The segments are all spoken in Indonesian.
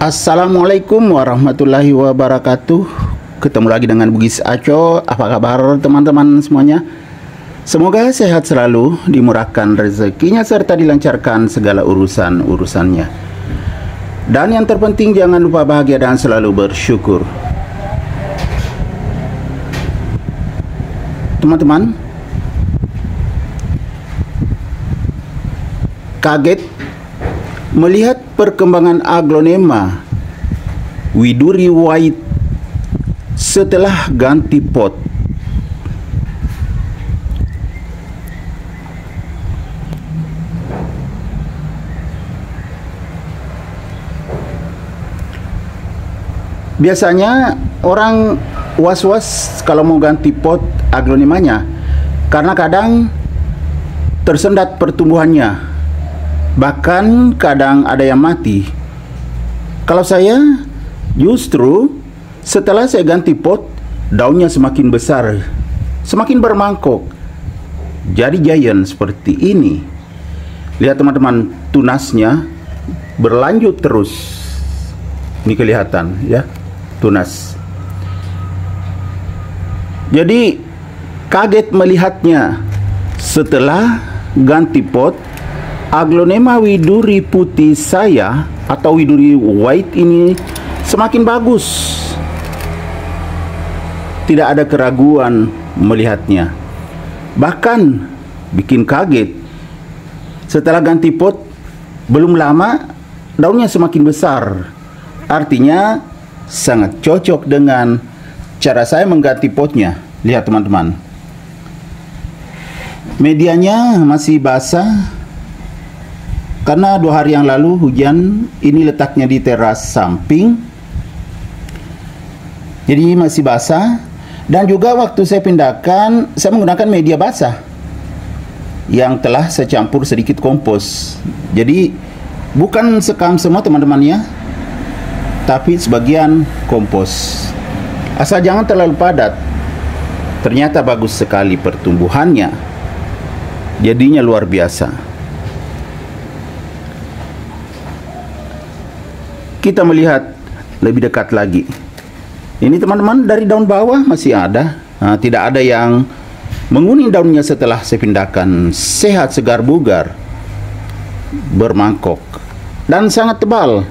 Assalamualaikum warahmatullahi wabarakatuh. Ketemu lagi dengan Bugis Aco. Apa kabar teman-teman semuanya? Semoga sehat selalu, dimurahkan rezekinya serta dilancarkan segala urusan-urusannya. Dan yang terpenting jangan lupa bahagia dan selalu bersyukur. Teman-teman, kaget melihat perkembangan aglonema widuri white setelah ganti pot. Biasanya orang was-was kalau mau ganti pot aglonemanya karena kadang tersendat pertumbuhannya. Bahkan kadang ada yang mati. Kalau saya justru setelah saya ganti pot, daunnya semakin besar, semakin bermangkok, jadi giant seperti ini. Lihat teman-teman, tunasnya berlanjut terus. Ini kelihatan ya, tunas. Jadi kaget melihatnya setelah ganti pot. Aglonema widuri putih saya atau widuri white ini semakin bagus. Tidak ada keraguan melihatnya. Bahkan bikin kaget. Setelah ganti pot, belum lama daunnya semakin besar. Artinya sangat cocok dengan cara saya mengganti potnya. Lihat teman-teman. Medianya masih basah. Karena 2 hari yang lalu hujan, ini letaknya di teras samping. Jadi masih basah. Dan juga waktu saya pindahkan, saya menggunakan media basah yang telah saya campur sedikit kompos. Jadi bukan sekam semua teman-teman ya, tapi sebagian kompos. Asal jangan terlalu padat. Ternyata bagus sekali pertumbuhannya. Jadinya luar biasa. Kita melihat lebih dekat lagi. Ini teman-teman, dari daun bawah masih ada. Tidak ada yang menguning daunnya setelah saya pindahkan. Sehat, segar, bugar, bermangkok, dan sangat tebal.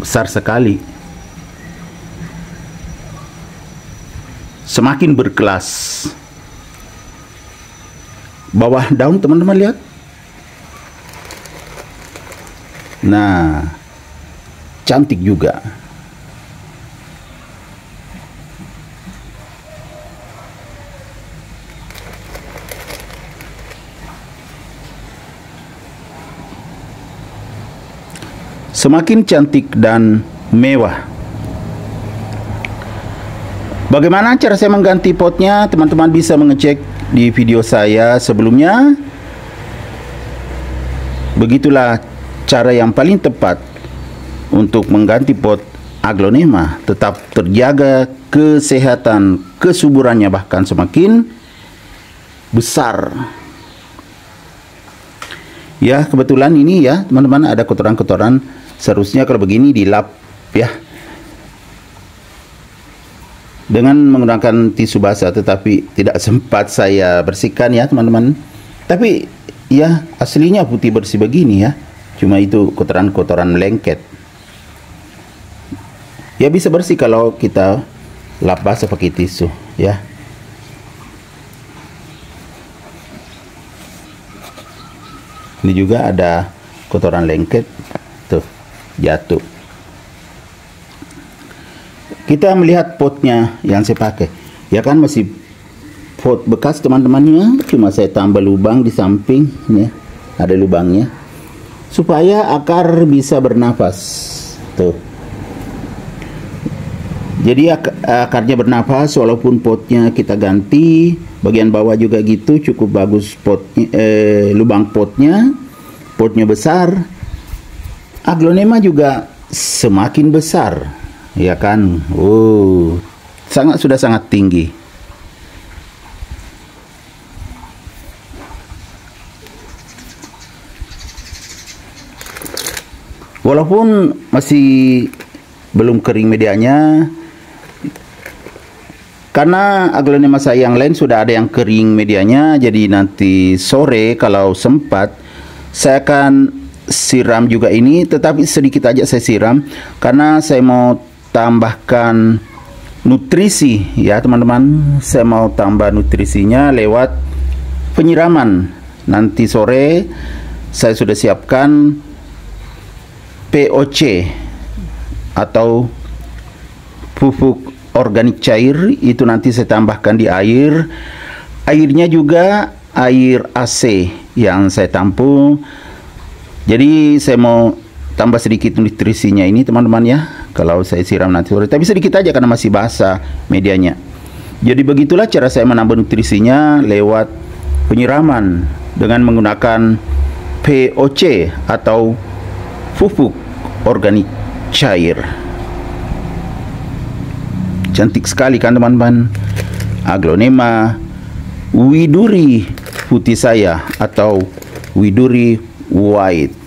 Besar sekali. Semakin berkelas. Bawah daun teman-teman lihat. Nah, cantik juga. Semakin cantik dan mewah. Bagaimana cara saya mengganti potnya? Teman-teman bisa mengecek di video saya sebelumnya. Begitulah cara yang paling tepat untuk mengganti pot aglonema. Tetap terjaga kesehatan, kesuburannya bahkan semakin besar. Ya, kebetulan ini ya teman-teman ada kotoran-kotoran. Seharusnya kalau begini dilap ya dengan menggunakan tisu basah, tetapi tidak sempat saya bersihkan ya teman-teman. Tapi ya aslinya putih bersih begini ya. Cuma itu kotoran-kotoran lengket. Ya bisa bersih kalau kita lap basah pakai tisu ya. Ini juga ada kotoran lengket tuh jatuh. Kita melihat potnya yang saya pakai. Ya kan masih pot bekas teman-temannya. Cuma saya tambah lubang di samping. Ya, ada lubangnya. Supaya akar bisa bernafas. Tuh. Jadi akarnya bernafas walaupun potnya kita ganti. Bagian bawah juga gitu. Cukup bagus potnya, lubang potnya. Potnya besar. Aglonema juga semakin besar. Ya kan, sudah sangat tinggi. Walaupun masih belum kering medianya, karena aglonema saya yang lain sudah ada yang kering medianya, jadi nanti sore kalau sempat saya akan siram juga ini, tetapi sedikit aja saya siram karena saya mau tambahkan nutrisi ya teman-teman. Saya mau tambah nutrisinya lewat penyiraman. Nanti sore saya sudah siapkan POC atau pupuk organik cair, itu nanti saya tambahkan di air. Airnya juga air AC yang saya tampung. Jadi saya mau tambah sedikit nutrisinya ini teman-teman ya, kalau saya siram nanti sore, tapi sedikit aja karena masih basah medianya. Jadi begitulah cara saya menambah nutrisinya lewat penyiraman dengan menggunakan POC atau pupuk organik cair. Cantik sekali kan teman-teman, aglonema widuri putih saya atau widuri white.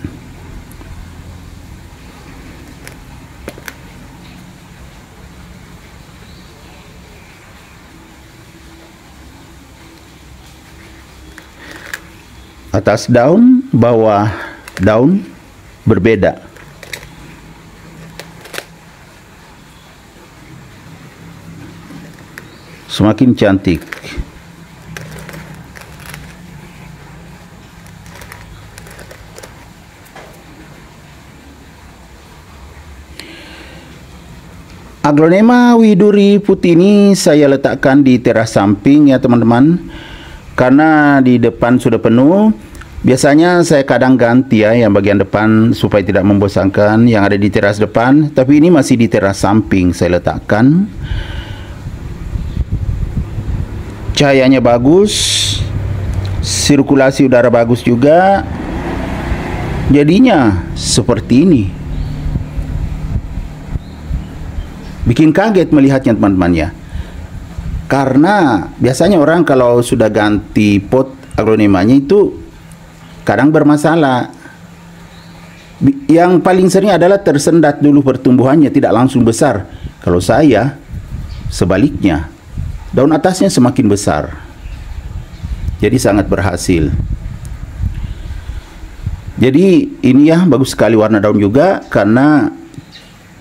Atas daun, bawah daun berbeda. Semakin cantik. Aglonema widuri putih ini saya letakkan di teras samping ya teman-teman, karena di depan sudah penuh. Biasanya saya kadang ganti ya yang bagian depan supaya tidak membosankan yang ada di teras depan, tapi ini masih di teras samping saya letakkan. Cahayanya bagus, sirkulasi udara bagus juga, jadinya seperti ini. Bikin kaget melihatnya teman-teman ya, karena biasanya orang kalau sudah ganti pot aglonemanya itu kadang bermasalah. Yang paling sering adalah tersendat dulu pertumbuhannya, tidak langsung besar. Kalau saya sebaliknya, daun atasnya semakin besar, jadi sangat berhasil. Jadi ini ya bagus sekali warna daun juga karena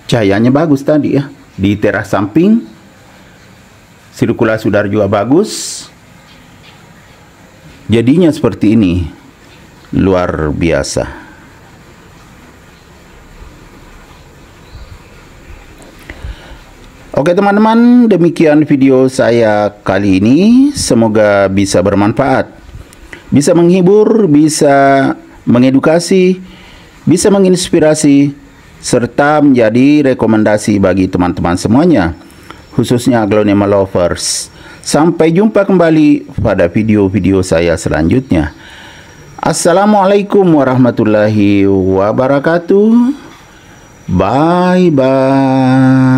cahayanya bagus tadi ya di teras samping. Sirkulasi udara juga bagus, jadinya seperti ini, luar biasa. Oke teman-teman, demikian video saya kali ini. Semoga bisa bermanfaat, bisa menghibur, bisa mengedukasi, bisa menginspirasi, serta menjadi rekomendasi bagi teman-teman semuanya, khususnya aglonema lovers. Sampai jumpa kembali pada video-video saya selanjutnya. Assalamualaikum warahmatullahi wabarakatuh. Bye bye.